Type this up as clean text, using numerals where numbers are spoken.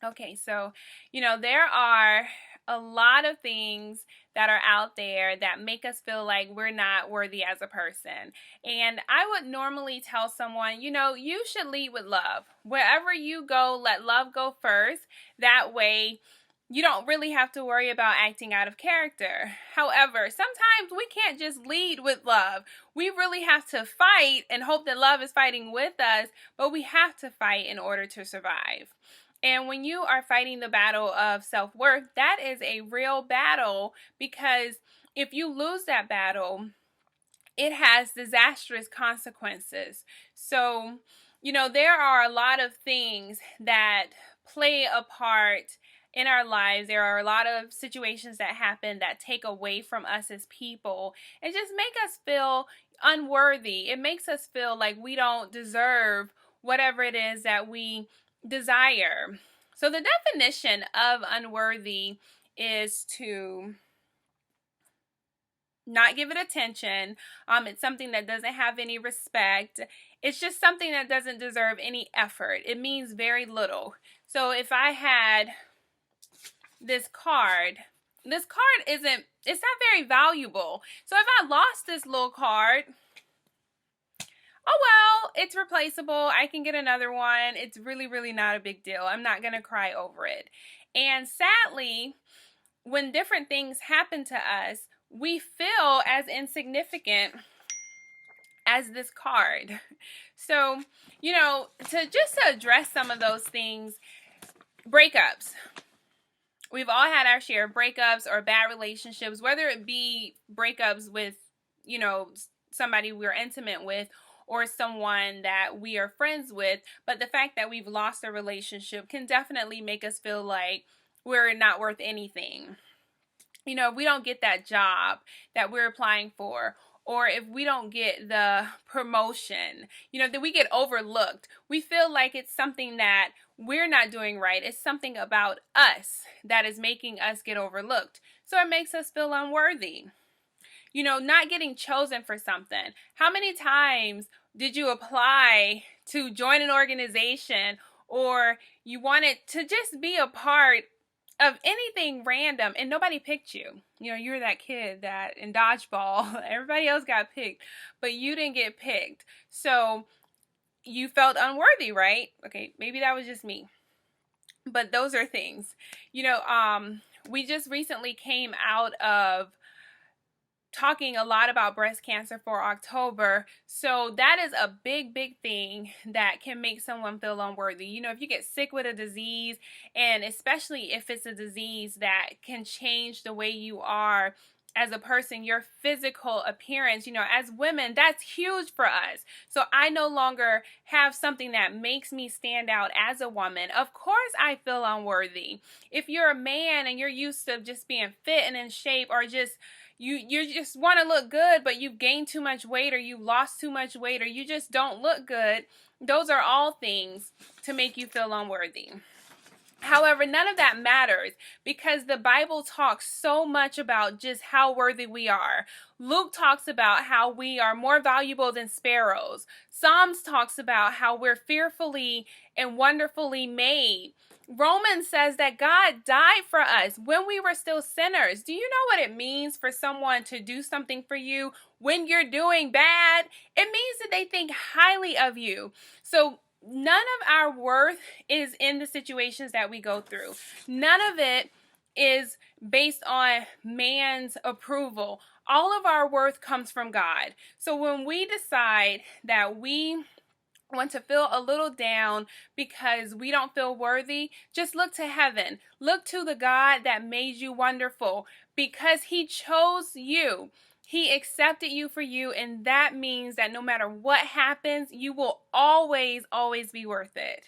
Okay, so, there are a lot of things that are out there that make us feel like we're not worthy as a person. And I would normally tell someone, you should lead with love. Wherever you go, let love go first. That way, you don't really have to worry about acting out of character. However, sometimes we can't just lead with love. We really have to fight and hope that love is fighting with us, but we have to fight in order to survive. And when you are fighting the battle of self-worth, that is a real battle, because if you lose that battle, it has disastrous consequences. So, there are a lot of things that play a part in our lives. There are a lot of situations that happen that take away from us as people and just make us feel unworthy. It makes us feel like we don't deserve whatever it is that we desire. So the definition of unworthy is to not give it attention. It's something that doesn't have any respect. It's just something that doesn't deserve any effort. It means very little. So if I had this card it's not very valuable. So if I lost this little card, oh well, it's replaceable. I can get another one. It's really, really not a big deal. I'm not going to cry over it. And sadly, when different things happen to us, we feel as insignificant as this card. So, to address some of those things, breakups. We've all had our share of breakups or bad relationships, whether it be breakups with, somebody we're intimate with or someone that we are friends with. But the fact that we've lost a relationship can definitely make us feel like we're not worth anything. If we don't get that job that we're applying for, or if we don't get the promotion, that we get overlooked, we feel like it's something that we're not doing right. It's something about us that is making us get overlooked. So it makes us feel unworthy. Not getting chosen for something. How many times did you apply to join an organization, or you wanted to just be a part of anything random and nobody picked you? You're that kid that in dodgeball, everybody else got picked, but you didn't get picked. So you felt unworthy, right? Okay, maybe that was just me. But those are things. We just recently came out of talking a lot about breast cancer for October. So that is a big, big thing that can make someone feel unworthy. If you get sick with a disease, and especially if it's a disease that can change the way you are as a person, your physical appearance, as women, that's huge for us. So I no longer have something that makes me stand out as a woman. Of course I feel unworthy. If you're a man and you're used to just being fit and in shape, or just you just want to look good, but you've gained too much weight, or you lost too much weight, or you just don't look good, those are all things to make you feel unworthy. However, none of that matters, because the Bible talks so much about just how worthy we are. Luke talks about how we are more valuable than sparrows. Psalms talks about how we're fearfully and wonderfully made. Romans says that God died for us when we were still sinners. Do you know what it means for someone to do something for you when you're doing bad? It means that they think highly of you. So none of our worth is in the situations that we go through. None of it is based on man's approval. All of our worth comes from God. So when we decide that we want to feel a little down because we don't feel worthy, just look to heaven. Look to the God that made you wonderful, because he chose you. He accepted you for you, and that means that no matter what happens, you will always, always be worth it.